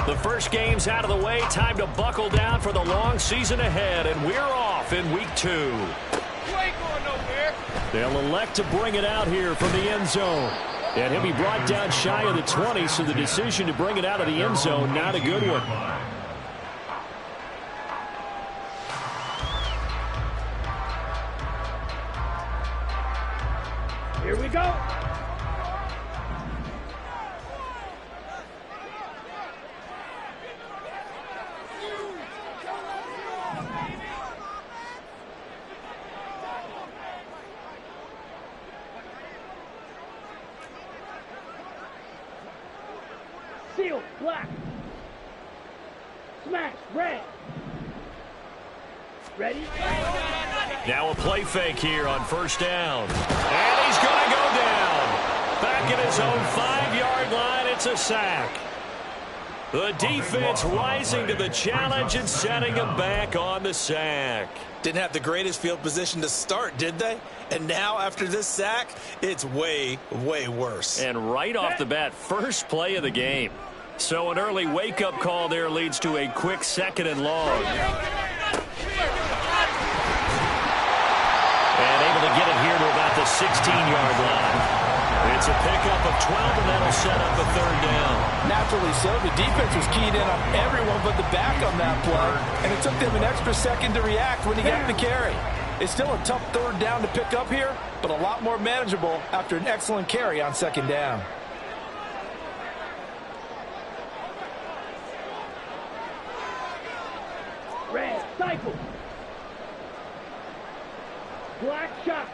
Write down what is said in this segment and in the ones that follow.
The first game's out of the way. Time to buckle down for the long season ahead, and we're off in week 2. You ain't going nowhere. They'll elect to bring it out here from the end zone. And he'll be brought down shy of the 20, so the decision to bring it out of the end zone, not a good one. Here we go. Seal, black. Smash, red. Ready? Now a play fake here on first down. And he's going to go down. Back at his own 5-yard line, it's a sack. The defense rising to the challenge and setting him back on the sack. Didn't have the greatest field position to start, did they? And now, after this sack, it's way, way worse. And right off the bat, first play of the game. So an early wake-up call there leads to a quick 2nd and long. And able to get it here to about the 16-yard line. It's a pickup of 12, and that'll set up a 3rd down. Naturally so. The defense was keyed in on everyone but the back on that play, and it took them an extra second to react when he got the carry. It's still a tough 3rd down to pick up here, but a lot more manageable after an excellent carry on 2nd down. Red, stifle. Black shot.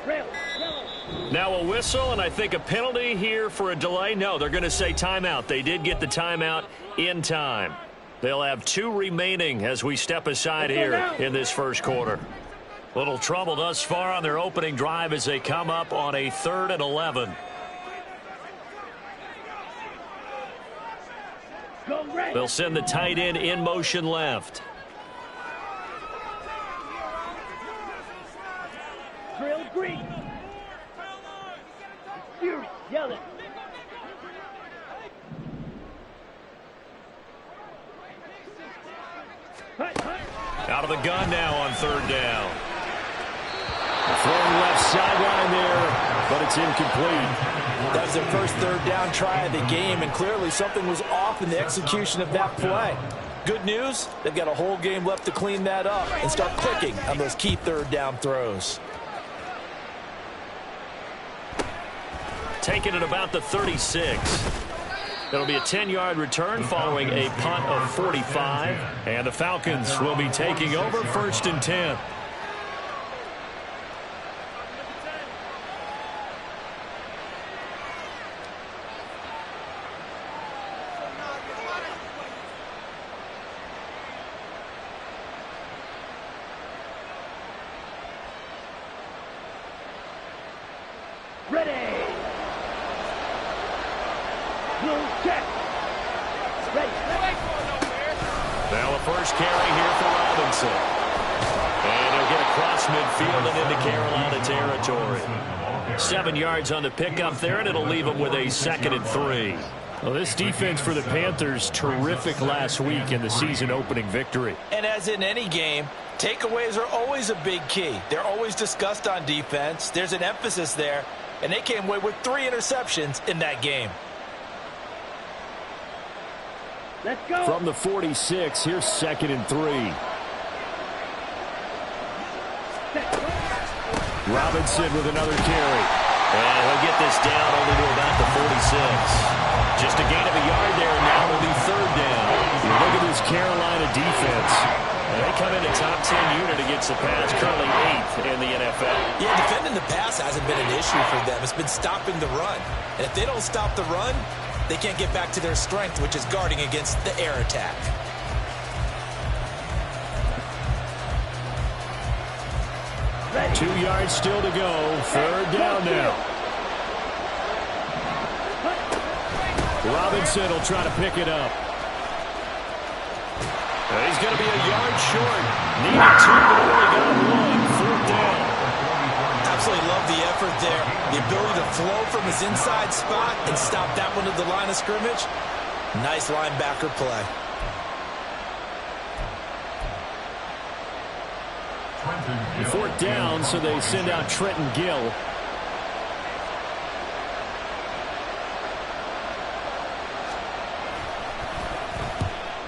Red, yellow. Now a whistle, and I think a penalty here for a delay. No, they're going to say timeout. They did get the timeout in time. They'll have 2 remaining as we step aside here in this first quarter. Little trouble thus far on their opening drive as they come up on a 3rd and 11. They'll send the tight end in motion left. Drill green. Fury, yellow. Out of the gun now on 3rd down. Throwing left sideline there, but it's incomplete. That was their first 3rd down try of the game, and clearly something was off in the execution of that play. Good news, they've got a whole game left to clean that up and start clicking on those key 3rd down throws. Taken at about the 36. It'll be a 10-yard return following a punt of 45. And the Falcons will be taking over 1st and 10. Ready. Blue check. Ready. Now a first carry here for Robinson. And he'll get across midfield and into Carolina territory. 7 yards on the pickup there, and it'll leave him with a 2nd and 3. Well, this defense for the Panthers, terrific last week in the season-opening victory. And as in any game, takeaways are always a big key. They're always discussed on defense. There's an emphasis there, and they came away with 3 interceptions in that game. Let's go. From the 46, here's 2nd and 3. Robinson with another carry. And he'll get this down only to about the 46. Just a gain of a yard there, and now it'll be 3rd down. Look at this Carolina defense. They come in a top 10 unit against the pass, currently 8th in the NFL. Yeah, defending the pass hasn't been an issue for them. It's been stopping the run. And if they don't stop the run, they can't get back to their strength, which is guarding against the air attack. Ready. 2 yards still to go. 3rd down now. Robinson will try to pick it up. He's going to be a yard short. Needed 2, but only got 1. 4th down. absolutely love the effort there. The ability to flow from his inside spot and stop that one at the line of scrimmage. Nice linebacker play. Fourth down, so they send out Trenton Gill.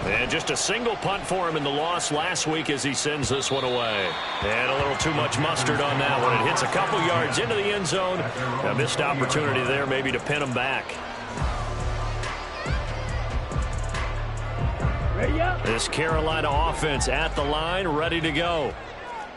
And just a single punt for him in the loss last week as he sends this one away. And a little too much mustard on that one. It hits a couple yards into the end zone. A missed opportunity there maybe to pin him back. Ready up. This Carolina offense at the line, ready to go.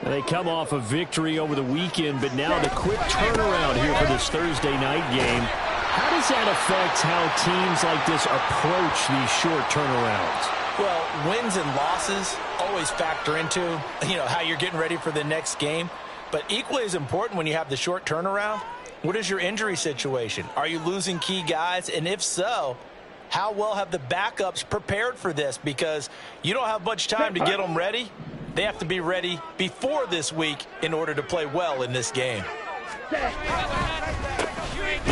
And they come off a victory over the weekend, but now the quick turnaround here for this Thursday night game. How does that affect how teams like this approach these short turnarounds? Well, wins and losses always factor into, how you're getting ready for the next game. But equally as important when you have the short turnaround, what is your injury situation? Are you losing key guys? And if so, how well have the backups prepared for this? Because you don't have much time to get them ready. They have to be ready before this week in order to play well in this game. They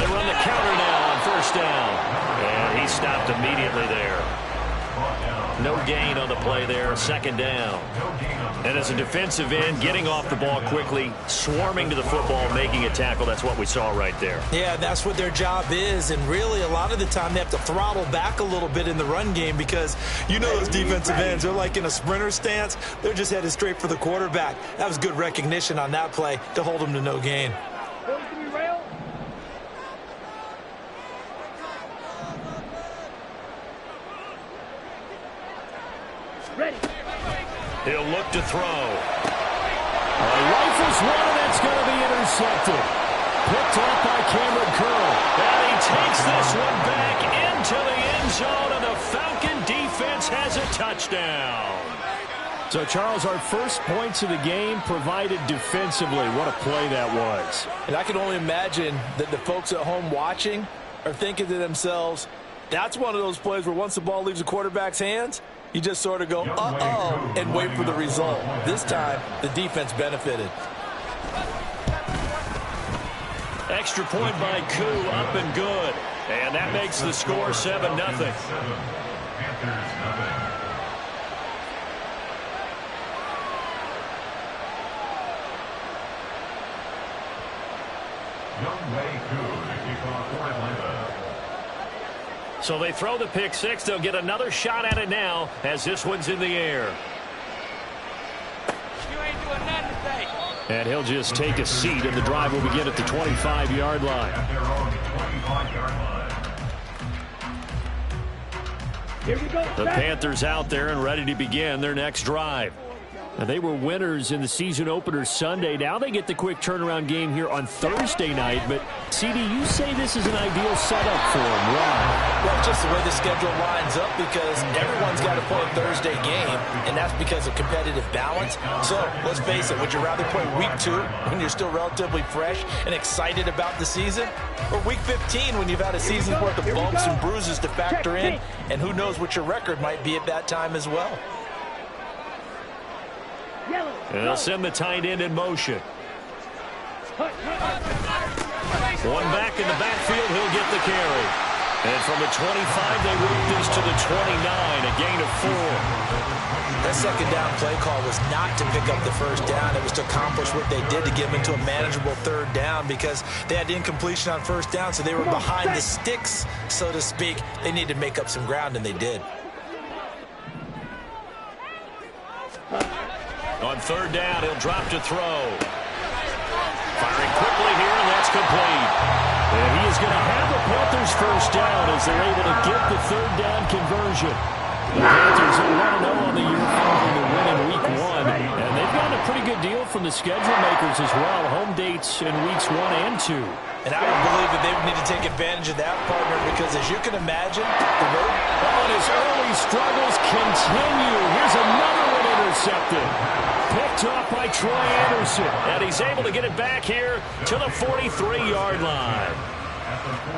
run the counter now on first down. And he stopped immediately there. No gain on the play there, second down. And as a defensive end, getting off the ball quickly, swarming to the football, making a tackle, that's what we saw right there. Yeah, that's what their job is. And really, a lot of the time, they have to throttle back a little bit in the run game because those defensive ends, they're like in a sprinter stance. They're just headed straight for the quarterback. That was good recognition on that play to hold them to no gain. Ready. He'll look to throw. Rifles one, and that's going to be intercepted. Picked up by Cameron Curl. And he takes this one back into the end zone, and the Falcon defense has a touchdown. So, Charles, our first points of the game provided defensively. What a play that was. And I can only imagine that the folks at home watching are thinking to themselves, that's one of those plays where once the ball leaves the quarterback's hands, you just sort of go, uh-oh, and wait for the result. This time, the defense benefited. Extra point by Koo, up and good. And that makes the score 7-0. So they throw the pick six. They'll get another shot at it now as this one's in the air. You ain't doing nothing today. And he'll just take a seat, and the drive will begin at the 25-yard line. Here we go. The Panthers out there and ready to begin their next drive. Now, they were winners in the season opener Sunday. Now they get the quick turnaround game here on Thursday night. But, CD, you say this is an ideal setup for them. Why? Well, just the way the schedule lines up because everyone's got to play a Thursday game, and that's because of competitive balance. So, let's face it, would you rather play week 2 when you're still relatively fresh and excited about the season? Or week 15 when you've had a season's worth of bumps and bruises to factor in, and who knows what your record might be at that time as well. And they'll send the tight end in motion. One back in the backfield, he'll get the carry. And from the 25, they route this to the 29, a gain of 4. That second down play call was not to pick up the first down. It was to accomplish what they did to get them into a manageable third down because they had incompletion on first down, so they were behind the sticks, so to speak. They needed to make up some ground, and they did. On third down, he'll drop to throw. Firing quickly here, and that's complete. And he is going to have the Panthers first down as they're able to get the third down conversion. The Panthers are 1-0 on the year following the win in week 1. And they've gotten a pretty good deal from the schedule makers as well. Home dates in weeks 1 and 2. And I would believe that they would need to take advantage of that, partner, because as you can imagine, the road... And his early struggles continue. Here's another one intercepted. Picked off by Troy Anderson. And he's able to get it back here to the 43-yard line.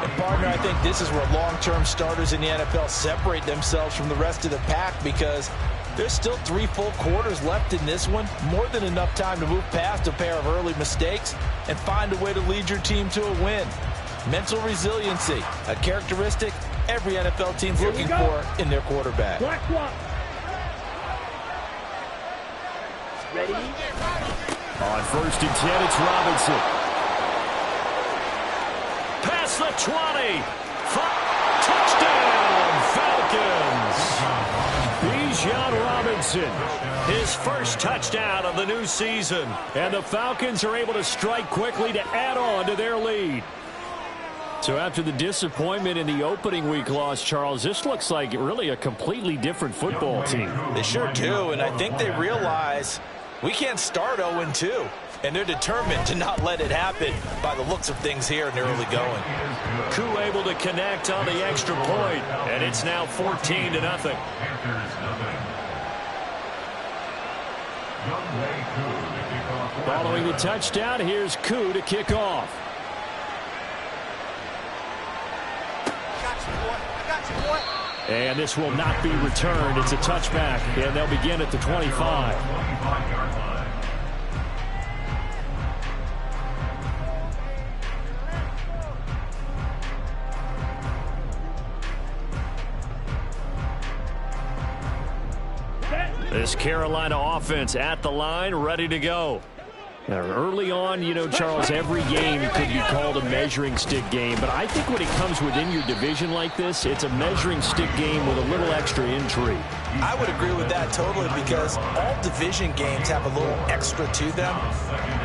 And, partner, I think this is where long-term starters in the NFL separate themselves from the rest of the pack because There's still 3 full quarters left in this one. More than enough time to move past a pair of early mistakes and find a way to lead your team to a win. Mental resiliency, a characteristic every NFL team's looking for in their quarterback. Black swap. Ready? On 1st and 10, it's Robinson. Past the 20. Touchdown, Falcons. Bijan Robinson, his first touchdown of the new season. And the Falcons are able to strike quickly to add on to their lead. So after the disappointment in the opening week loss, Charles, this looks like really a completely different football team. They sure do, and I think they realize we can't start 0-2, and they're determined to not let it happen by the looks of things here in the early going. Koo able to connect on the extra point, and it's now 14-0. Following the touchdown, here's Koo to kick off. And this will not be returned. It's a touchback, and they'll begin at the 25. This Carolina offense at the line, ready to go. Now, early on, you know, Charles, every game could be called a measuring stick game. But I think when it comes within your division like this, it's a measuring stick game with a little extra intrigue. I would agree with that totally because all division games have a little extra to them.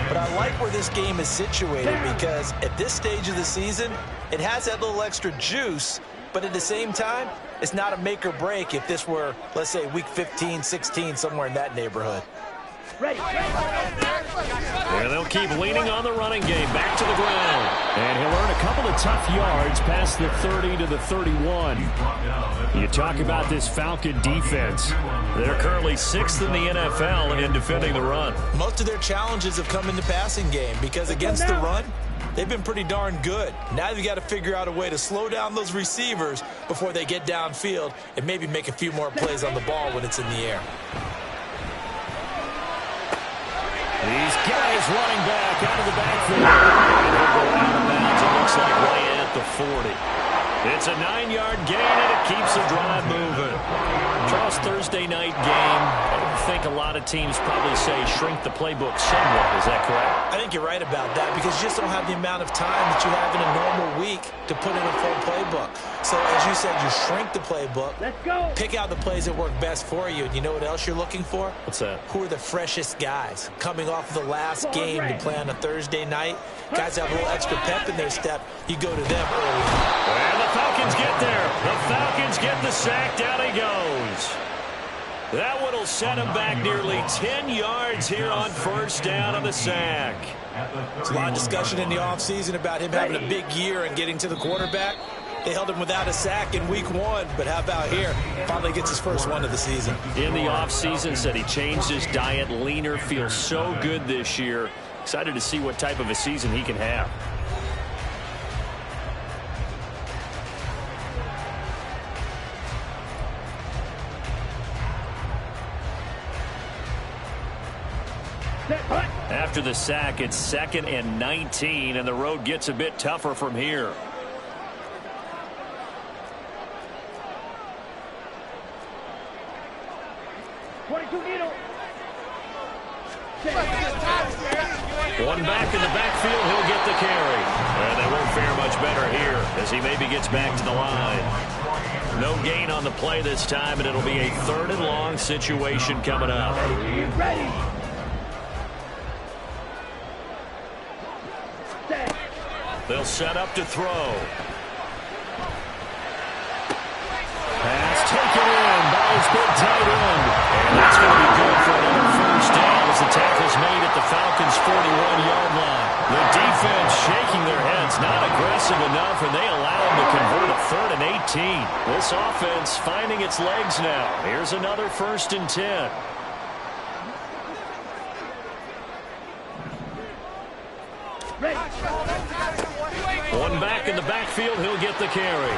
But I like where this game is situated because at this stage of the season, it has that little extra juice. But at the same time, it's not a make or break if this were, let's say, week 15, 16, somewhere in that neighborhood. Ready. And they'll keep leaning on the running game. Back to the ground. And he'll earn a couple of tough yards past the 30 to the 31. You talk about this Falcon defense. They're currently 6th in the NFL in defending the run. Most of their challenges have come in the passing game because against the run, they've been pretty darn good. Now they've got to figure out a way to slow down those receivers before they get downfield and maybe make a few more plays on the ball when it's in the air. These guys running back out of the backfield. And he'll go out of bounds, it looks like, right at the 40. It's a 9-yard gain, and it keeps the drive moving. Charles, Thursday night game. I don't think a lot of teams probably say shrink the playbook somewhat. Is that correct? I think you're right about that because you just don't have the amount of time that you have in a normal week to put in a full playbook. So as you said, you shrink the playbook. Let's go. Pick out the plays that work best for you. And you know what else you're looking for? What's that? Who are the freshest guys coming off of the last game to play on a Thursday night? Guys have a little extra pep in their step. You go to them early. And the Falcons get there. The Falcons get the sack. Down he goes. That one will set him back nearly 10 yards here on first down on the sack. There's a lot of discussion in the offseason about him having a big year and getting to the quarterback. They held him without a sack in week 1, but how about here? Finally gets his first one of the season. In the offseason, said he changed his diet, leaner, feels so good this year. Excited to see what type of a season he can have. After the sack, it's 2nd and 19, and the road gets a bit tougher from here. One back in the backfield, he'll get the carry. And they won't fare much better here as he maybe gets back to the line. No gain on the play this time, and it'll be a 3rd and long situation coming up. Ready. They'll set up to throw. Pass taken in by his big tight end. And that's going to be good for another first down as the tackle's made at the Falcons' 41-yard line. The defense shaking their heads, not aggressive enough, and they allow him to convert a 3rd and 18. This offense finding its legs now. Here's another 1st and 10. One back in the backfield, he'll get the carry.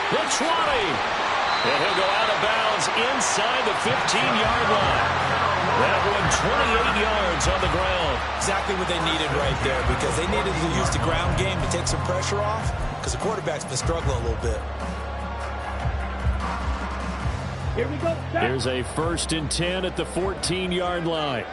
The 20. And he'll go out of bounds inside the 15-yard line. That one 28 yards on the ground. Exactly what they needed right there, because they needed to use the ground game to take some pressure off, because the quarterback's been struggling a little bit. Here we go. Here's a 1st and 10 at the 14-yard line.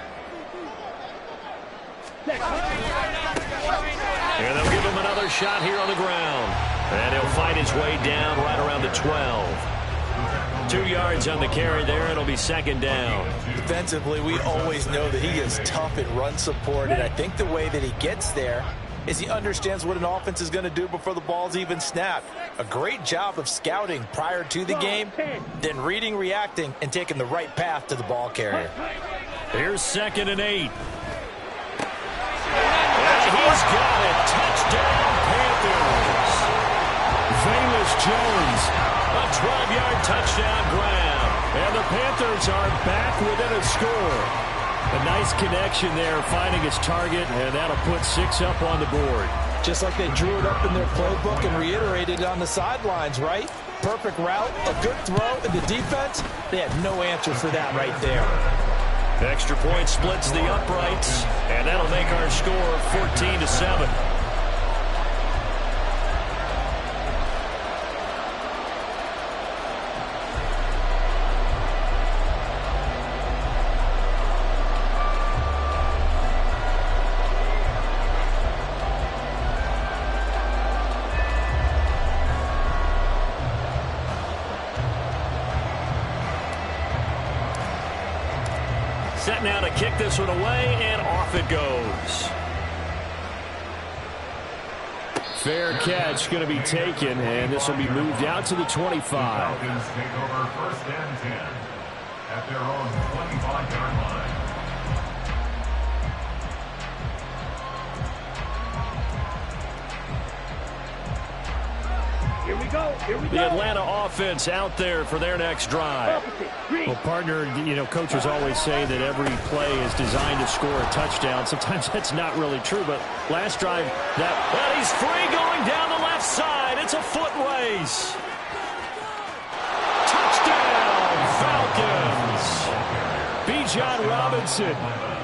And they'll give him another shot here on the ground. And he'll fight his way down right around the 12. 2 yards on the carry there. It'll be 2nd down. Defensively, we always know that he is tough in run support, and I think the way that he gets there is he understands what an offense is going to do before the ball's even snapped. A great job of scouting prior to the game, then reading, reacting, and taking the right path to the ball carrier. Here's 2nd and 8. He's got it. Touchdown, Panthers. Velus Jones, a 12-yard touchdown grab. And the Panthers are back within a score. A nice connection there, finding his target, and that'll put 6 up on the board. Just like they drew it up in their playbook and reiterated it on the sidelines, right? Perfect route, a good throw, and the defense, they had no answer for that right there. Extra point splits the uprights, and that'll make our score 14-7. Set now to kick this one away, and off it goes. Fair catch going to be taken, and this will be moved out to the 25. Falcons take over 1st and 10 at their own 25-yard line. Here we go. Here we go. The Atlanta offense out there for their next drive. Well, partner, coaches always say that every play is designed to score a touchdown. Sometimes that's not really true, but last drive, and he's free going down the left side. It's a foot race. Touchdown, Falcons. Bijan Robinson,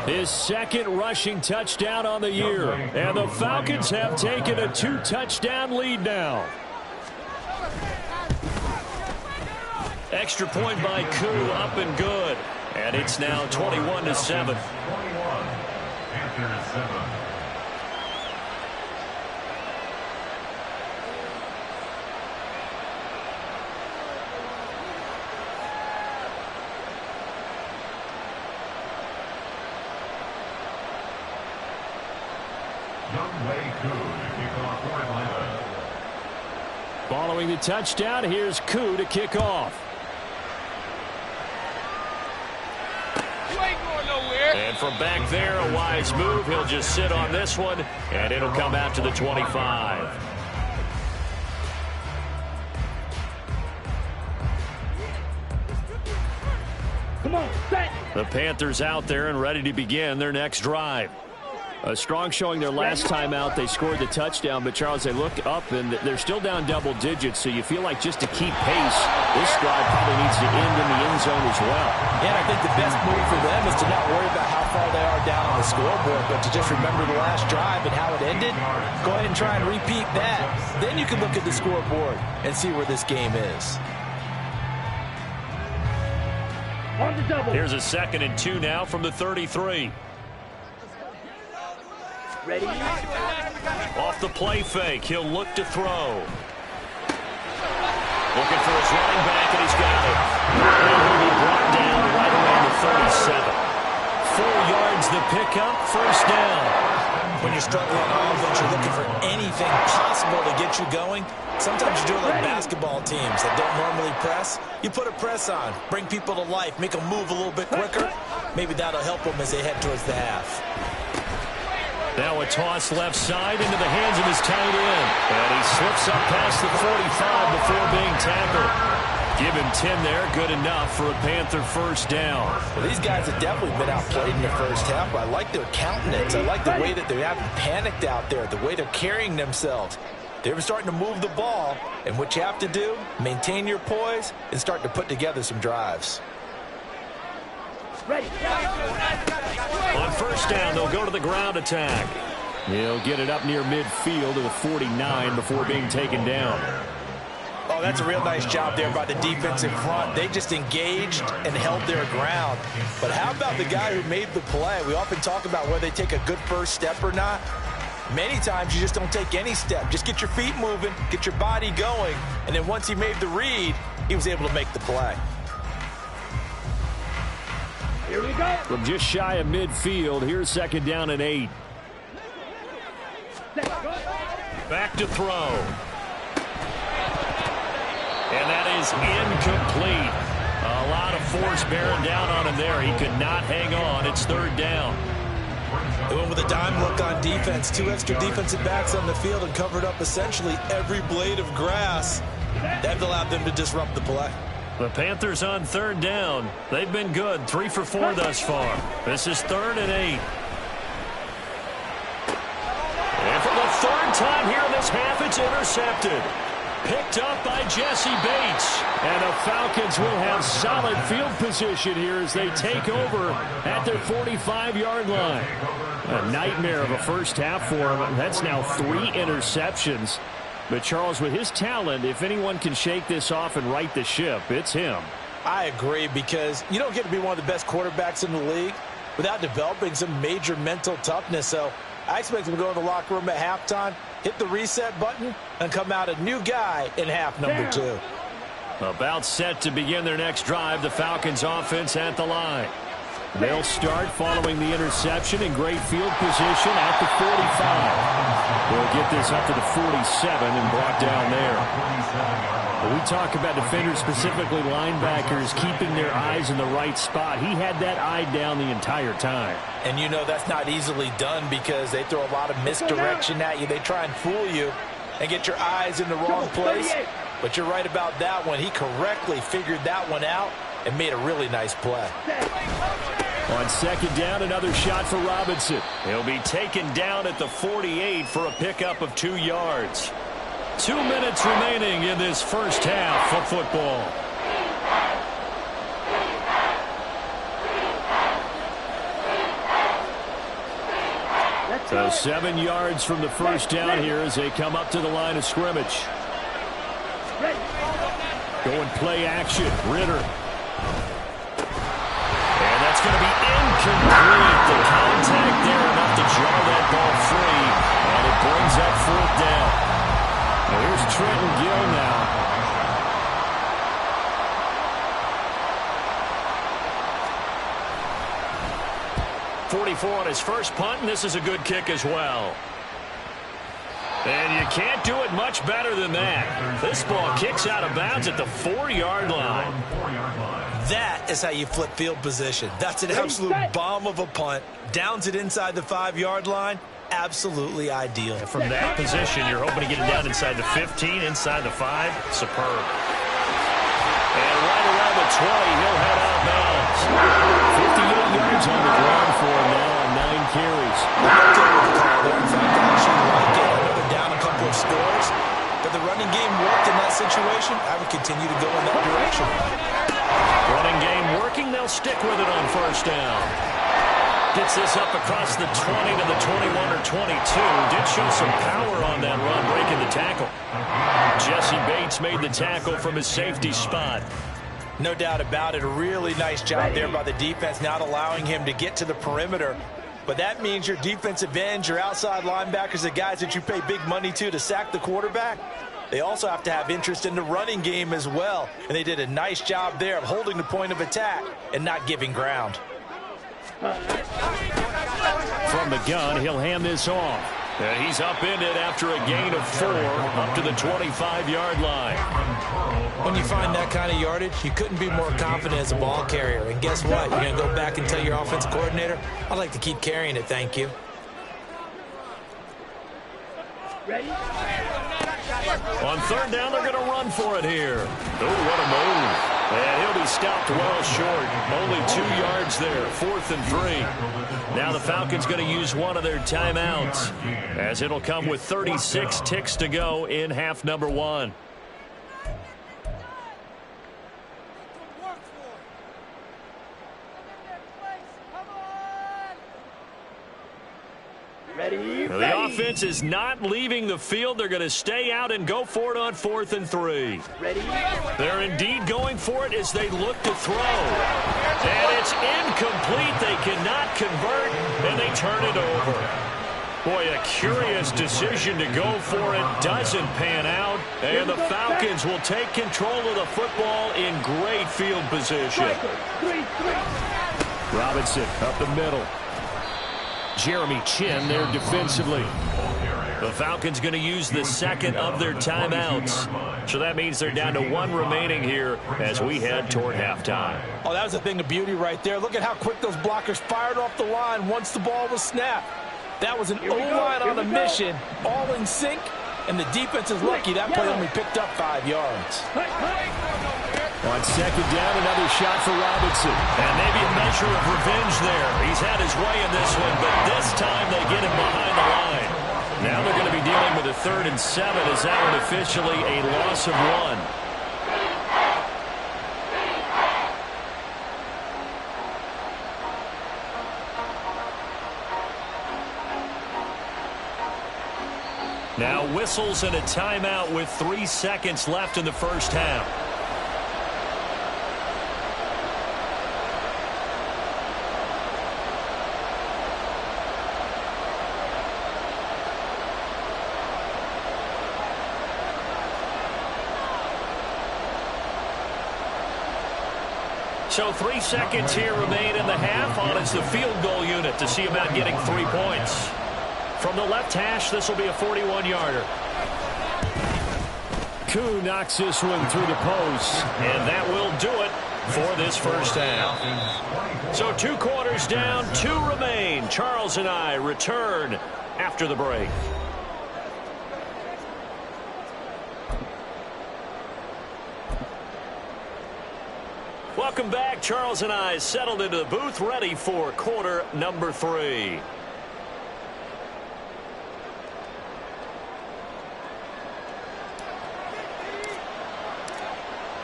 his 2nd rushing touchdown on the year. And the Falcons have taken a 2-touchdown lead now. Extra point by Koo, up and good. And it's now 21-7. 21, Panthers 7. Younghoe Koo to kick off for Atlanta. Following the touchdown, here's Koo to kick off. You ain't going nowhere. And from back there, a wise move. He'll just sit on this one, and it'll come out to the 25. Come on, set. The Panthers out there and ready to begin their next drive. A strong showing their last time out. They scored the touchdown, but, Charles, they look up, and they're still down double digits, so you feel like just to keep pace, this drive probably needs to end in the end zone as well. And I think the best move for them is to not worry about how far they are down on the scoreboard, but to just remember the last drive and how it ended. Go ahead and try and repeat that. Then you can look at the scoreboard and see where this game is. On the double. Here's a 2nd and 2 now from the 33. Ready? Off the play fake, he'll look to throw. Looking for his running back, and he's got it. And he'll be brought down right around the 37. 4 yards the pickup, 1st down. When you're struggling on offense, you're looking for anything possible to get you going. Sometimes you do it like basketball teams that don't normally press. You put a press on, bring people to life, make them move a little bit quicker. Maybe that'll help them as they head towards the half. Now a toss left side into the hands of his tight end. And he slips up past the 45 before being tackled. Give him 10 there, good enough for a Panther 1st down. Well, these guys have definitely been outplayed in the first half. I like their countenance. I like the way that they haven't panicked out there, the way they're carrying themselves. They're starting to move the ball, and what you have to do, maintain your poise and start to put together some drives. Ready. On first down, they'll go to the ground attack. He'll get it up near midfield to the 49 before being taken down. Oh, that's a real nice job there by the defense in front. They just engaged and held their ground. But how about the guy who made the play? We often talk about whether they take a good first step or not. Many times you just don't take any step. Just get your feet moving, get your body going, and then once he made the read, he was able to make the play. Here we go. From just shy of midfield, here's second down and 8. Back to throw. And that is incomplete. A lot of force bearing down on him there. He could not hang on. It's third down. They went with a dime look on defense. 2 extra defensive backs on the field and covered up essentially every blade of grass. That allowed them to disrupt the play. The Panthers on third down. They've been good. 3 for 4 thus far. This is third and 8. And for the third time here in this half, it's intercepted. Picked up by Jesse Bates. And the Falcons will have solid field position here as they take over at their 45-yard line. A nightmare of a first half for him. That's now 3 interceptions. But, Charles, with his talent, if anyone can shake this off and right the ship, it's him. I agree, because you don't get to be one of the best quarterbacks in the league without developing some major mental toughness. So I expect him to go in the locker room at halftime, hit the reset button, and come out a new guy in half number 2. About set to begin their next drive, the Falcons offense at the line. They'll start following the interception in great field position at the 45. They'll get this up to the 47 and brought down there. When we talk about defenders, specifically linebackers, keeping their eyes in the right spot, he had that eye down the entire time. And you know that's not easily done because they throw a lot of misdirection at you. They try and fool you and get your eyes in the wrong place. But you're right about that one. He correctly figured that one out and made a really nice play. On second down, another shot for Robinson. He'll be taken down at the 48 for a pickup of 2 yards. 2 minutes remaining in this first half of football. So 7 yards from the first down here as they come up to the line of scrimmage. Going play action. Ritter. And that's going to be incomplete. The contact there enough to jar that ball free. And it brings up fourth down. Now here's Trenton Gill now. .44 on his first punt, and this is a good kick as well. And you can't do it much better than that. This ball kicks out of bounds at the 4-yard line. That is how you flip field position. That's an absolute bomb of a punt. Downs it inside the 5-yard line. Absolutely ideal. From that position, you're hoping to get it down inside the 15, inside the 5. Superb. And right around the 20, he'll head out of bounds. 58 yards on the ground for him now on 9 carries. In fact, I actually like it. I know they're down a couple of scores, but the running game worked in that situation. I would continue to go in that direction. Running game working, they'll stick with it on first down. Gets this up across the 20 to the 21 or 22. Did show some power on that run, breaking the tackle. Jesse Bates made the tackle from his safety spot. No doubt about it. A really nice job there by the defense, not allowing him to get to the perimeter. But that means your defensive ends, your outside linebackers, the guys that you pay big money to sack the quarterback, they also have to have interest in the running game as well. And they did a nice job there of holding the point of attack and not giving ground. From the gun, he'll hand this off. And he's upended after a gain of 4 up to the 25-yard line. When you find that kind of yardage, you couldn't be more confident as a ball carrier. And guess what? You're going to go back and tell your offensive coordinator, I'd like to keep carrying it, thank you. Ready? On third down, they're going to run for it here. Oh, what a move. And he'll be stopped well short. Only 2 yards there, 4th and 3. Now the Falcons going to use one of their timeouts, as it'll come with 36 ticks to go in half number 1. The offense is not leaving the field. They're going to stay out and go for it on 4th and 3. They're indeed going for it as they look to throw. And it's incomplete. They cannot convert, and they turn it over. Boy, a curious decision to go for it. Doesn't pan out. And the Falcons will take control of the football in great field position. Robinson up the middle. Jeremy Chin there defensively. The Falcons going to use the second of their timeouts. So that means they're down to 1 remaining here as we head toward halftime. Oh, that was a thing of beauty right there. Look at how quick those blockers fired off the line once the ball was snapped. That was an O-line on a mission, all in sync, and the defense is lucky that play only picked up 5 yards. On second down, another shot for Robinson. And maybe a measure of revenge there. He's had his way in this one, but this time they get him behind the line. Now they're going to be dealing with a 3rd and 7 as that one officially a loss of 1. Now whistles and a timeout with 3 seconds left in the first half. So 3 seconds here remain in the half. On is the field goal unit to see about getting 3 points. From the left hash, this will be a 41-yarder. Koo knocks this one through the post, and that will do it for this first half. So 2 quarters down, 2 remain. Charles and I return after the break. Welcome back. Charles and I settled into the booth, ready for quarter number 3.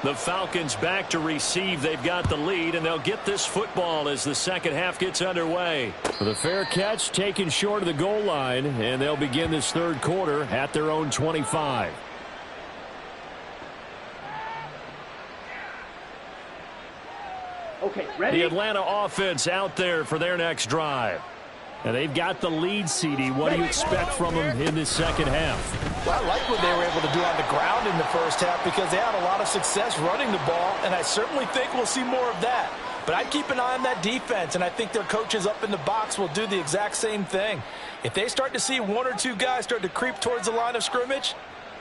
The Falcons back to receive. They've got the lead, and they'll get this football as the second half gets underway. The fair catch taken short of the goal line, and they'll begin this 3rd quarter at their own 25. Okay, ready? The Atlanta offense out there for their next drive. And they've got the lead, CD. What do you expect from them in this second half? Well, I like what they were able to do on the ground in the first half because they had a lot of success running the ball, and I certainly think we'll see more of that. But I'd keep an eye on that defense, and I think their coaches up in the box will do the exact same thing. If they start to see 1 or 2 guys start to creep towards the line of scrimmage,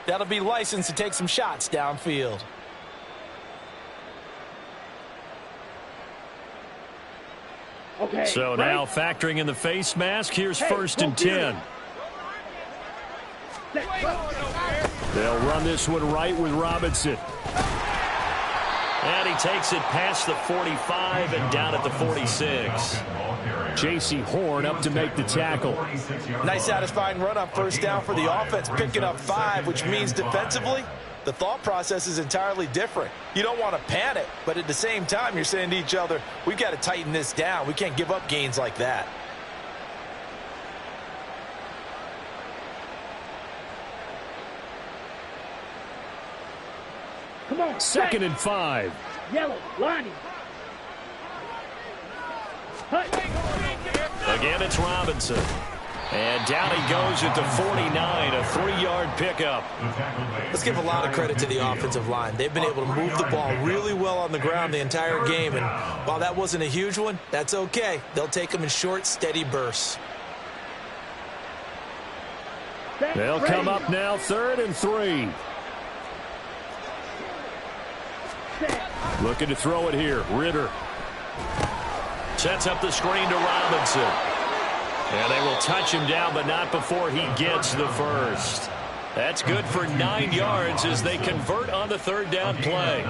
that'll be licensed to take some shots downfield. Okay, so now factoring in the face mask, here's 1st and 10. They'll run this one right with Robinson. And he takes it past the 45 and down at the 46. J.C. Horn up to make the tackle. Nice satisfying run on first down for the offense, picking up 5, which means defensively, the thought process is entirely different. You don't want to panic, but at the same time, you're saying to each other, we've got to tighten this down. We can't give up gains like that. Come on. 2nd and 5. Yellow, lining. Again, it's Robinson. And down he goes at the 49, a 3-yard pickup. Let's give a lot of credit to the offensive line. They've been able to move the ball really well on the ground the entire game. And while that wasn't a huge one, that's okay. They'll take them in short, steady bursts. They'll come up now 3rd and 3. Looking to throw it here. Ritter sets up the screen to Robinson. And they will touch him down, but not before he gets the first. That's good for 9 yards as they convert on the third down play.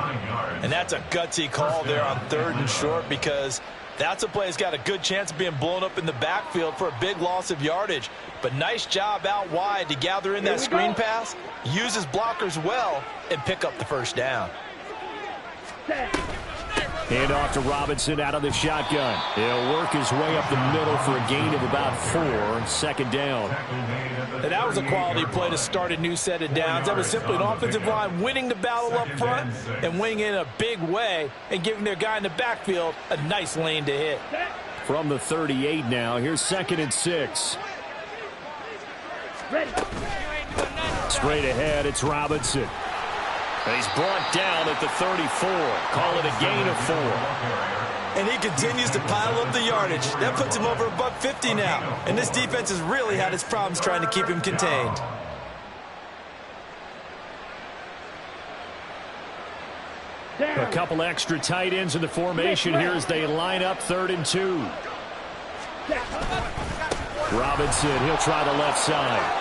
And that's a gutsy call there on 3rd and short, because that's a play that's got a good chance of being blown up in the backfield for a big loss of yardage. But nice job out wide to gather in that screen pass, use his blockers well, and pick up the first down. Hand off to Robinson out of the shotgun. He'll work his way up the middle for a gain of about 4, 2nd down. And that was a quality play to start a new set of downs. That was simply an offensive line winning the battle up front and winning in a big way and giving their guy in the backfield a nice lane to hit. From the 38 now, here's 2nd and 6. Straight ahead, it's Robinson. And he's brought down at the 34. Call it a gain of 4. And he continues to pile up the yardage. That puts him over $150 now. And this defense has really had its problems trying to keep him contained. A couple extra tight ends in the formation here as they line up 3rd and 2. Robinson, he'll try the left side.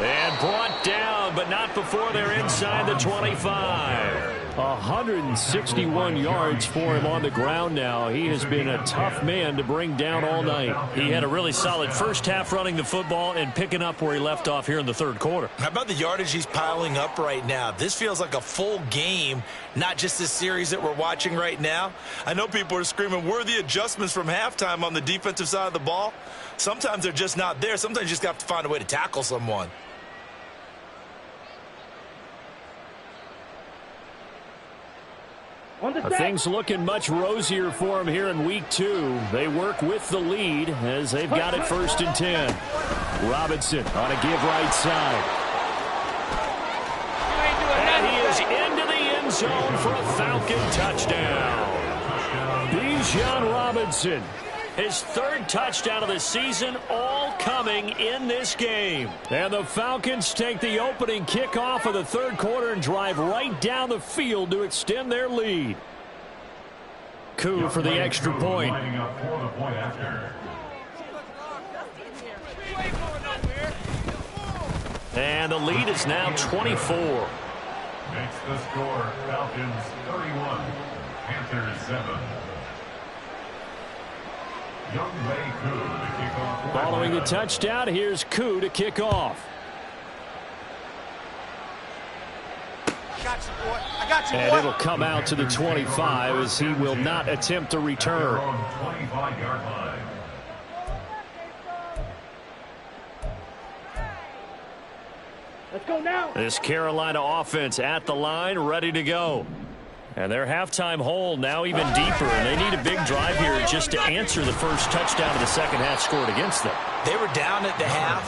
And brought down, but not before they're inside the 25. 161 yards for him on the ground now. He has been a tough man to bring down all night. He had a really solid first half running the football and picking up where he left off here in the 3rd quarter. How about the yardage he's piling up right now? This feels like a full game, not just this series that we're watching right now. I know people are screaming, where are the adjustments from halftime on the defensive side of the ball? Sometimes they're just not there. Sometimes you just have to find a way to tackle someone. Things looking much rosier for him here in week 2. They work with the lead as they've got it 1st and 10. Robinson on a give right side. And he is into the end zone for a Falcon touchdown. Bijan Robinson, his 3rd touchdown of the season, all coming in this game. And the Falcons take the opening kickoff of the 3rd quarter and drive right down the field to extend their lead. Coup for the extra point. And the lead is now 24. Makes the score Falcons 31, Panthers 7. Following the touchdown, here's Koo to kick off. And it'll come out to the 25 as he will not attempt to return. Let's go now. This Carolina offense at the line, ready to go. And their halftime hole now even deeper, and they need a big drive here just to answer the first touchdown of the second half scored against them. They were down at the half.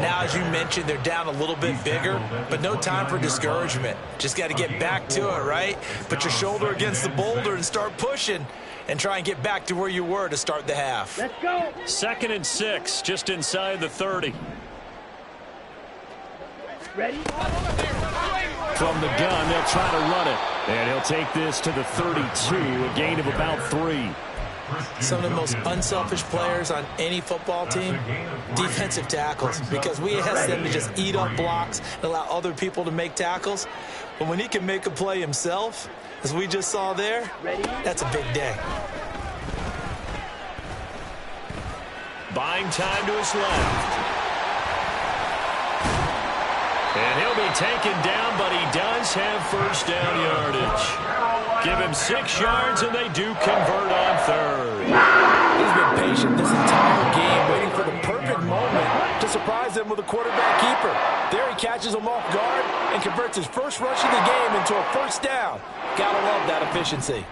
Now, as you mentioned, they're down a little bit bigger, but no time for discouragement. Just got to get back to it, right? Put your shoulder against the boulder and start pushing and try and get back to where you were to start the half. Let's go. 2nd and 6, just inside the 30. Ready? From the gun, they'll try to run it. And he'll take this to the 32, a gain of about 3. Some of the most unselfish players on any football team, defensive tackles, because we ask them to just eat up blocks and allow other people to make tackles. But when he can make a play himself, as we just saw there, that's a big day. Buying time to his left. And he'll be taken down, but he does have first down yardage. Give him 6 yards, and they do convert on 3rd. He's been patient this entire game, waiting for the perfect moment to surprise them with a quarterback keeper. There he catches him off guard and converts his first rush of the game into a first down. Gotta love that efficiency.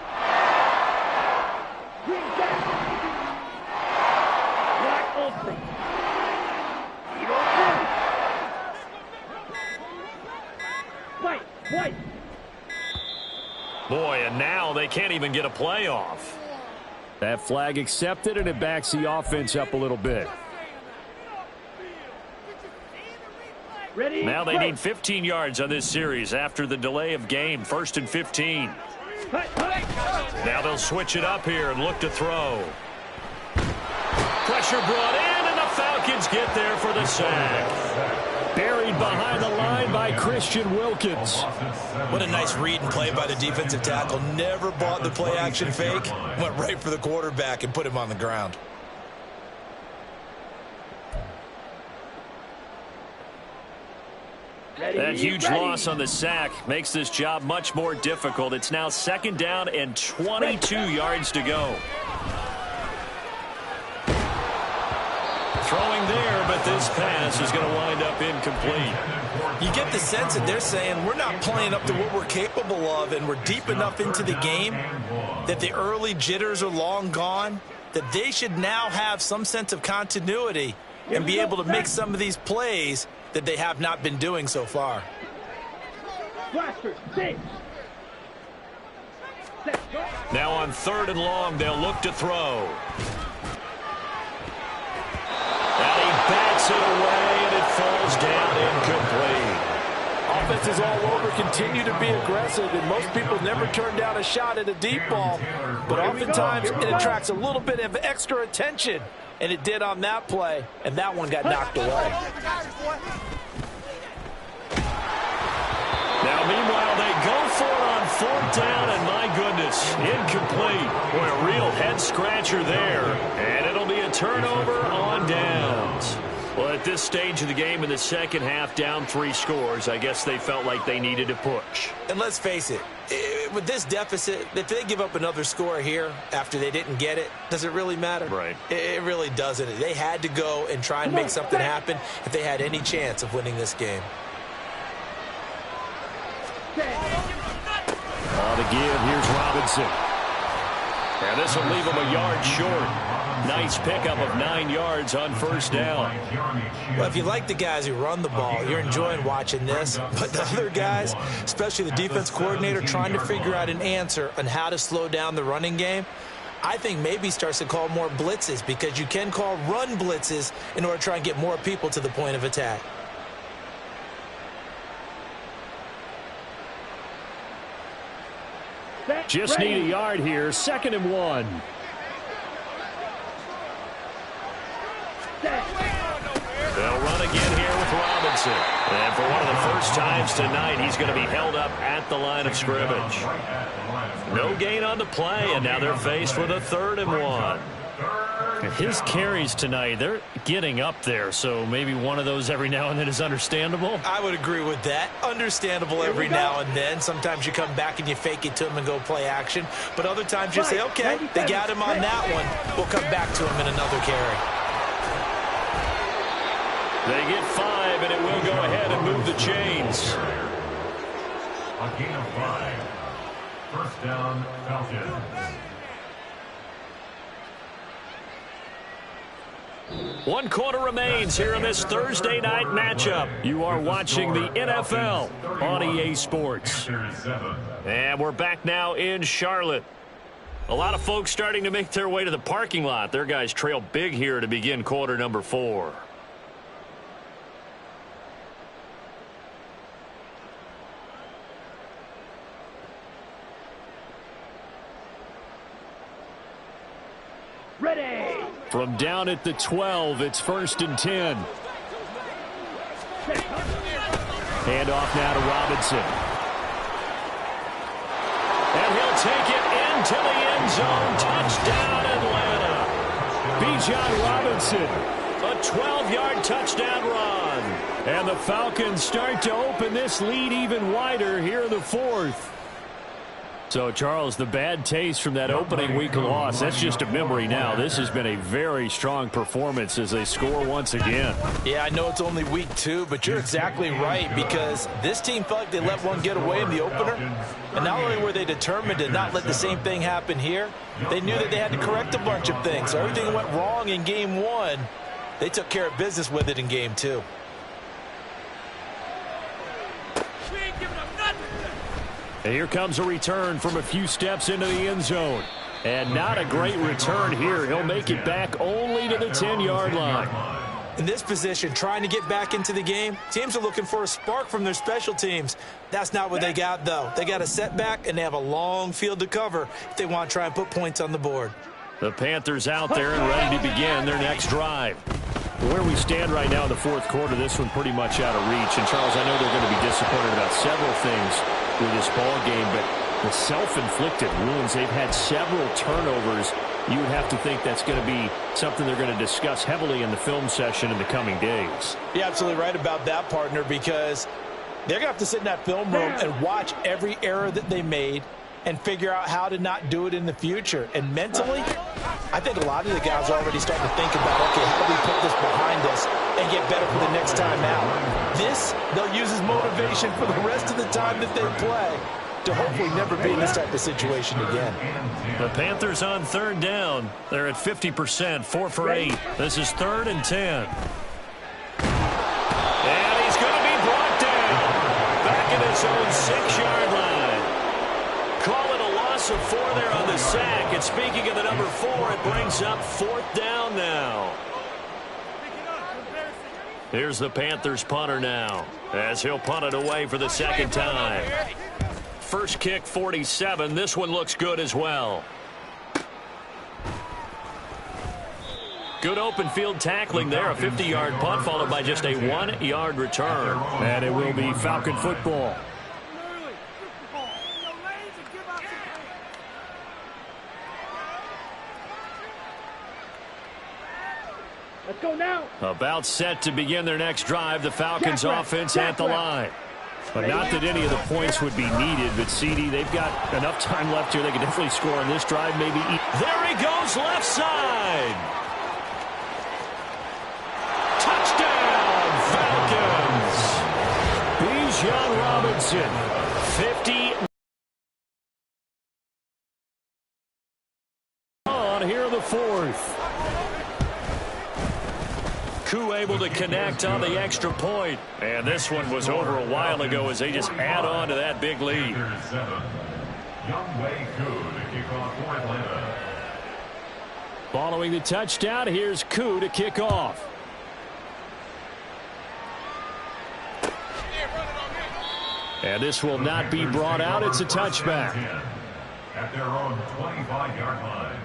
Boy, and now they can't even get a play off. That flag accepted, and it backs the offense up a little bit. Ready? Now they need 15 yards on this series after the delay of game. 1st and 15. Now they'll switch it up here and look to throw. Pressure brought in, and the Falcons get there for the sack. Buried behind the line by Christian Wilkins. What a nice read and play by the defensive tackle. Never bought the play-action fake. Went right for the quarterback and put him on the ground. That huge loss on the sack makes this job much more difficult. It's now 2nd down and 22 yards to go. Throwing there, but this pass is going to wind up incomplete. You get the sense that they're saying we're not playing up to what we're capable of, and we're deep enough into the game that the early jitters are long gone, that they should now have some sense of continuity and be able to make some of these plays that they have not been doing so far. Now on 3rd and long, they'll look to throw. And he bats it away, and it falls down incomplete. Offenses all over continue to be aggressive, and most people never turn down a shot at a deep ball. But oftentimes, it attracts a little bit of extra attention, and it did on that play, and that one got knocked away. Now, meanwhile, they go for it on 4th down, and my goodness, incomplete. Boy, a real head-scratcher there, and it'll be a turnover on downs. Well, at this stage of the game in the second half, down 3 scores, I guess they felt like they needed to push. And let's face it, with this deficit, if they give up another score here after they didn't get it, does it really matter? Right. It really doesn't. They had to go and try and make something happen if they had any chance of winning this game. On the give, here's Robinson. And this will leave him a yard short. Nice pickup of 9 yards on 1st down. Well, if you like the guys who run the ball, you're enjoying watching this. But the other guys, especially the defense coordinator, trying to figure out an answer on how to slow down the running game, I think maybe starts to call more blitzes, because you can call run blitzes in order to try and get more people to the point of attack. Just need a yard here. 2nd and 1. They'll run again here with Robinson. And for one of the first times tonight, he's going to be held up at the line of scrimmage. No gain on the play, and now they're faced with a 3rd and 1. His carries tonight, they're getting up there, so maybe one of those every now and then is understandable. I would agree with that. Understandable every now and then. Sometimes you come back and you fake it to him and go play action. But other times you say, okay, they got him on that one. We'll come back to him in another carry. They get 5, and it will go ahead and move the chains. A gain of 5. 1st down, Falcons. 1 quarter remains here in this Thursday night matchup. You are watching the NFL on EA Sports. And we're back now in Charlotte. A lot of folks starting to make their way to the parking lot. Their guys trail big here to begin quarter number 4. Ready. From down at the 12, it's 1st and 10. Hand off now to Robinson. And he'll take it into the end zone. Touchdown, Atlanta. Bijan Robinson, a 12-yard touchdown run. And the Falcons start to open this lead even wider here in the 4th. So, Charles, the bad taste from that opening week loss, that's just a memory now. This has been a very strong performance as they score once again. Yeah, I know it's only week 2, but you're exactly right, because this team felt like they let one get away in the opener. And not only were they determined to not let the same thing happen here, they knew that they had to correct a bunch of things. So everything went wrong in game 1. They took care of business with it in game 2. And here comes a return from a few steps into the end zone. And not a great return here. He'll make it back only to the 10-yard line. In this position, trying to get back into the game, teams are looking for a spark from their special teams. That's not what they got, though. They got a setback, and they have a long field to cover if they want to try and put points on the board. The Panthers out there and ready to begin their next drive. Where we stand right now in the fourth quarter, this one pretty much out of reach. And, Charles, I know they're going to be disappointed about several things with this ball game, but the self-inflicted wounds, they've had several turnovers. You would have to think that's going to be something they're going to discuss heavily in the film session in the coming days. You're absolutely right about that, partner, because they're going to have to sit in that film room and watch every error that they made and figure out how to not do it in the future. And mentally, I think a lot of the guys are already starting to think about, okay, how do we put this behind us and get better for the next time out? This, they'll use as motivation for the rest of the time that they play to hopefully never be in this type of situation again. The Panthers on third down. They're at 50%, 4 for 8. This is 3rd and 10. And he's going to be brought down. Back in his own 6-yard line. Call it a loss of 4 there on the sack. And speaking of the number 4, it brings up 4th down now. Here's the Panthers punter now, as he'll punt it away for the second time. First kick, 47. This one looks good as well. Good open field tackling there. A 50-yard punt followed by just a 1-yard return. And it will be Falcon football. Let's go now. About set to begin their next drive. The Falcons offense at the line. But not that any of the points would be needed, but CD, they've got enough time left here. They can definitely score on this drive, maybe. There he goes, left side. Touchdown, Falcons. Bijan Robinson, 50. On here in the 4th. Koo able to connect on the extra point. And this one was over a while ago as they just add on to that big lead. Following the touchdown, here's Koo to kick off. And this will not be brought out. It's a touchback. At their own 25-yard line.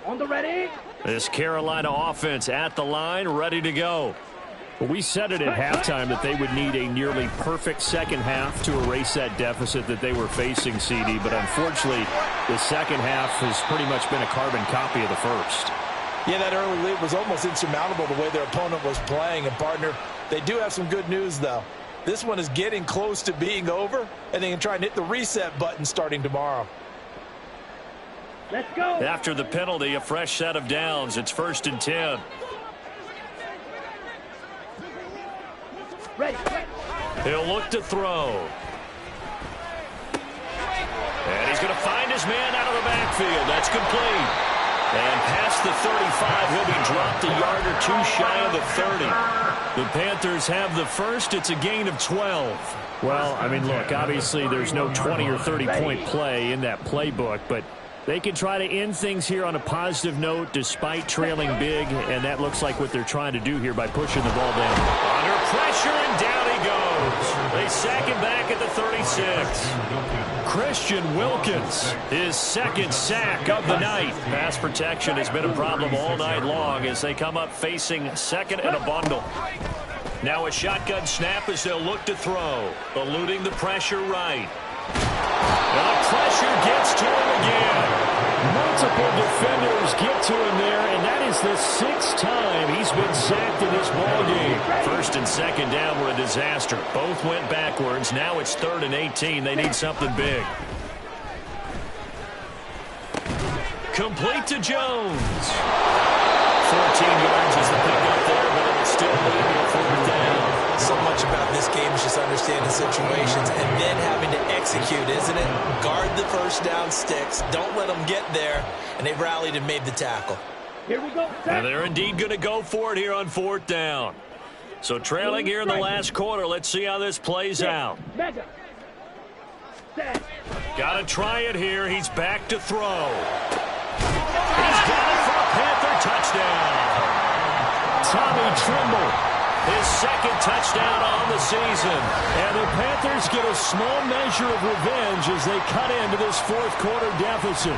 On the ready. This Carolina offense at the line, ready to go. Well, we said it at halftime that they would need a nearly perfect second half to erase that deficit that they were facing, CD. But unfortunately, the second half has pretty much been a carbon copy of the first. Yeah, that early lead was almost insurmountable the way their opponent was playing. And, partner, they do have some good news, though. This one is getting close to being over, and they can try and hit the reset button starting tomorrow. Let's go. After the penalty, a fresh set of downs. It's 1st and 10. Ready. He'll look to throw. And he's going to find his man out of the backfield. That's complete. And past the 35, he'll be dropped a yard or 2 shy of the 30. The Panthers have the first. It's a gain of 12. Well, I mean, look, obviously there's no 20 or 30-point play in that playbook, but they can try to end things here on a positive note despite trailing big, and that looks like what they're trying to do here by pushing the ball down. Under pressure, and down he goes. They sack him back at the 36. Christian Wilkins, his second sack of the night. Pass protection has been a problem all night long as they come up facing second and a bundle. Now a shotgun snap as they'll look to throw. Eluding the pressure right. And the pressure gets to him again. Multiple defenders get to him there, and that is the 6th time he's been sacked in this ballgame. 1st and 2nd down were a disaster. Both went backwards. Now it's 3rd and 18. They need something big. Complete to Jones. 14 yards is the pickup there, but it'll still lead to a 4th down. So much about this game is just understanding situations and then having to execute, isn't it? Guard the first down sticks. Don't let them get there. And they've rallied and made the tackle. Here we go. And they're indeed going to go for it here on 4th down. So trailing here in the last quarter. Let's see how this plays out. Got to try it here. He's back to throw. He's got it for a Panther touchdown. Tommy Tremble. His second touchdown on the season. And the Panthers get a small measure of revenge as they cut into this 4th quarter deficit.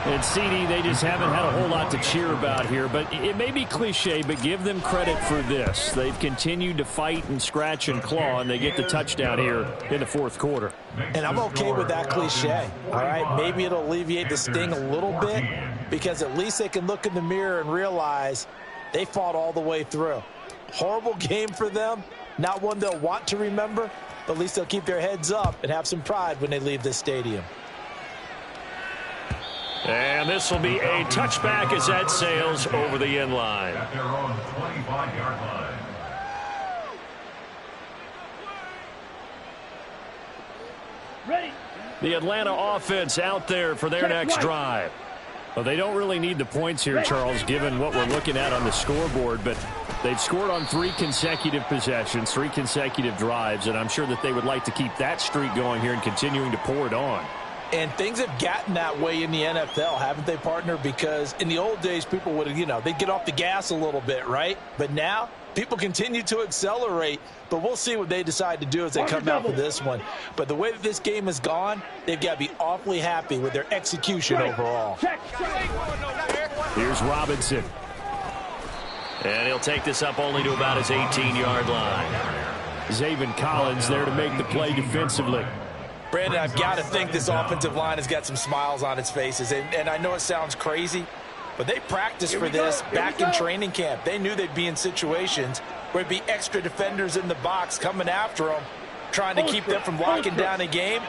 And CD, they just haven't had a whole lot to cheer about here. But it may be cliche, but give them credit for this. They've continued to fight and scratch and claw, and they get the touchdown here in the fourth quarter. And I'm okay with that cliche, all right? Maybe it'll alleviate the sting a little bit because at least they can look in the mirror and realize they fought all the way through. Horrible game for them, not one they'll want to remember, but at least they'll keep their heads up and have some pride when they leave this stadium. And this will be a touchback as that sails over the end line. At their own 25-yard line. Ready. The Atlanta offense out there for their next drive. Well, they don't really need the points here, Charles, given what we're looking at on the scoreboard, but they've scored on 3 consecutive possessions, 3 consecutive drives, and I'm sure that they would like to keep that streak going here and continuing to pour it on. And things have gotten that way in the NFL, haven't they, partner? Because in the old days, people would, they'd get off the gas a little bit, right? But now, people continue to accelerate. But we'll see what they decide to do as they come out for this one. But the way that this game has gone, they've got to be awfully happy with their execution overall. Here's Robinson. And he'll take this up only to about his 18-yard line. Zaven Collins there to make the play defensively. Brandon, I've got to think this offensive line has got some smiles on its faces. And I know it sounds crazy, but they practiced for this back in training camp. They knew they'd be in situations where there'd be extra defenders in the box coming after them, trying to keep them from locking down a game.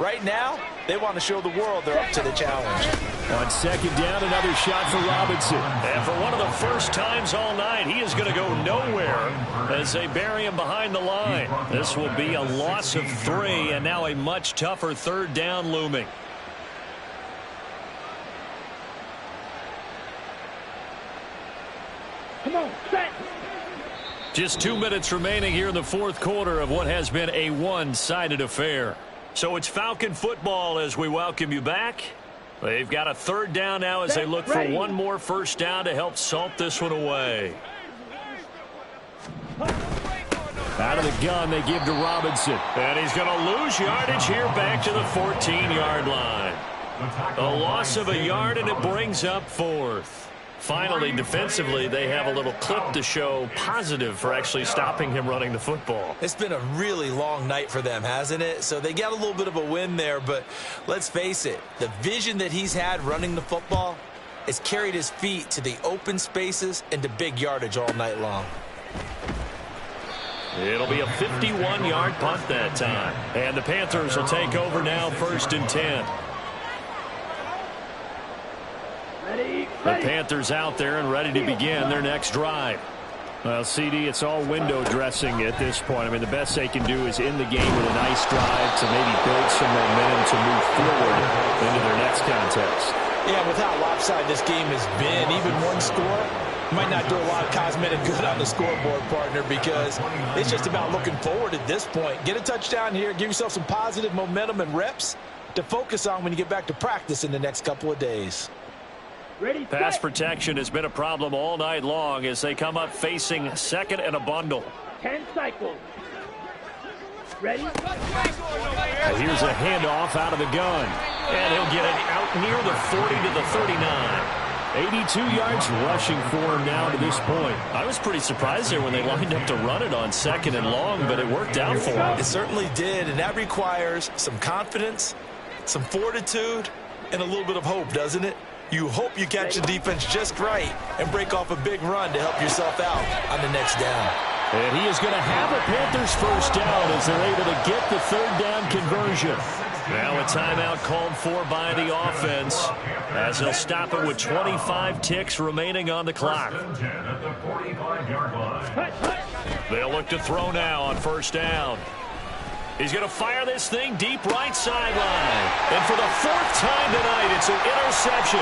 Right now, they want to show the world they're up to the challenge. On second down, another shot for Robinson. And for one of the first times all night, he is going to go nowhere as they bury him behind the line. This will be a loss of 3, and now a much tougher third down looming. Come on, set. Just 2 minutes remaining here in the fourth quarter of what has been a one-sided affair. So it's Falcon football as we welcome you back. They've got a third down now as they look for one more first down to help salt this one away. Out of the gun, they give to Robinson. And he's going to lose yardage here back to the 14-yard line. A loss of a yard, and it brings up 4th. Finally, defensively, they have a little clip to show positive for actually stopping him running the football. It's been a really long night for them, hasn't it? So they got a little bit of a win there, but let's face it, the vision that he's had running the football has carried his feet to the open spaces and to big yardage all night long. It'll be a 51-yard punt that time. And the Panthers will take over now, 1st and 10. The Panthers out there and ready to begin their next drive. Well, CD, it's all window dressing at this point. I mean, the best they can do is end the game with a nice drive to maybe build some momentum to move forward into their next contest. Yeah, with how lopsided this game has been, even one score might not do a lot of cosmetic good on the scoreboard, partner, because it's just about looking forward at this point. Get a touchdown here, give yourself some positive momentum and reps to focus on when you get back to practice in the next couple of days. Ready, Pass protection has been a problem all night long as they come up facing 2nd and a bundle. 10 cycles. Ready? And here's a handoff out of the gun. And he'll get it out near the 40 to the 39. 82 yards rushing for him now to this point. I was pretty surprised there when they lined up to run it on 2nd and long, but it worked out for him. It certainly did, and that requires some confidence, some fortitude, and a little bit of hope, doesn't it? You hope you catch the defense just right and break off a big run to help yourself out on the next down. And he is going to have a Panthers first down as they're able to get the third down conversion. Now a timeout called for by the offense as they'll stop it with 25 ticks remaining on the clock. They'll look to throw now on first down. He's going to fire this thing deep right sideline. And for the 4th time tonight, it's an interception.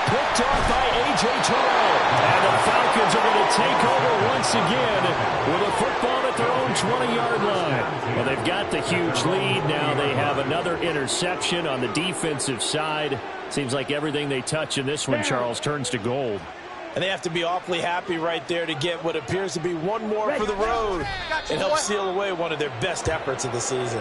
Picked off by A.J. Terrell. And the Falcons are going to take over once again with a football at their own 20-yard line. Well, they've got the huge lead. Now they have another interception on the defensive side. Seems like everything they touch in this one, Charles, turns to gold. And they have to be awfully happy right there to get what appears to be one more for the road and help seal away one of their best efforts of the season.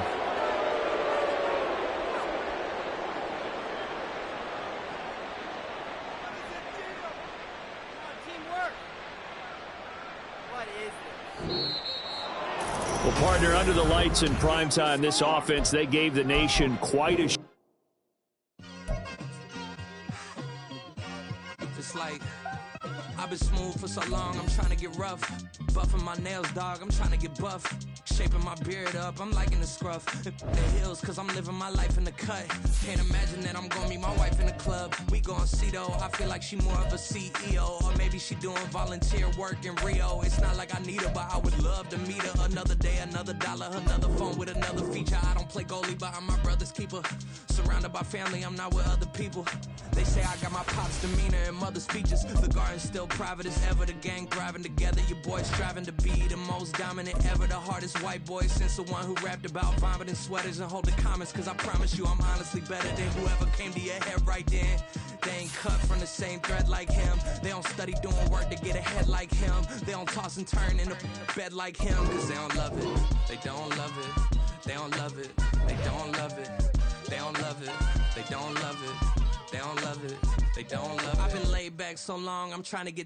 Well, partner, under the lights in primetime, this offense, they gave the nation quite a... It's like, I've been smooth for so long, I'm trying to get rough. Buffing my nails, dog, I'm trying to get buff. Shaping my beard up, I'm liking the scruff. The hills, cause I'm living my life in the cut. Can't imagine that I'm gonna meet my wife in the club. We gon' see though, I feel like she more of a CEO. Or maybe she doing volunteer work in Rio. It's not like I need her, but I would love to meet her. Another day, another dollar, another phone with another feature. I don't play goalie, but I'm my brother's keeper. Surrounded by family, I'm not with other people. They say I got my pop's demeanor and mother's features. The garden's still private as ever, the gang thriving together. Your boys striving to be the most dominant ever. The hardest white boy since the one who rapped about vomiting sweaters and holding comments. Cause I promise you I'm honestly better than whoever came to your head right then. They ain't cut from the same thread like him. They don't study doing work to get ahead like him. They don't toss and turn in the bed like him. Cause they don't love it, they don't love it. They don't love it, they don't love it. They don't love it, they don't love it. They don't love it, they don't love it. I've been laid back so long, I'm trying to get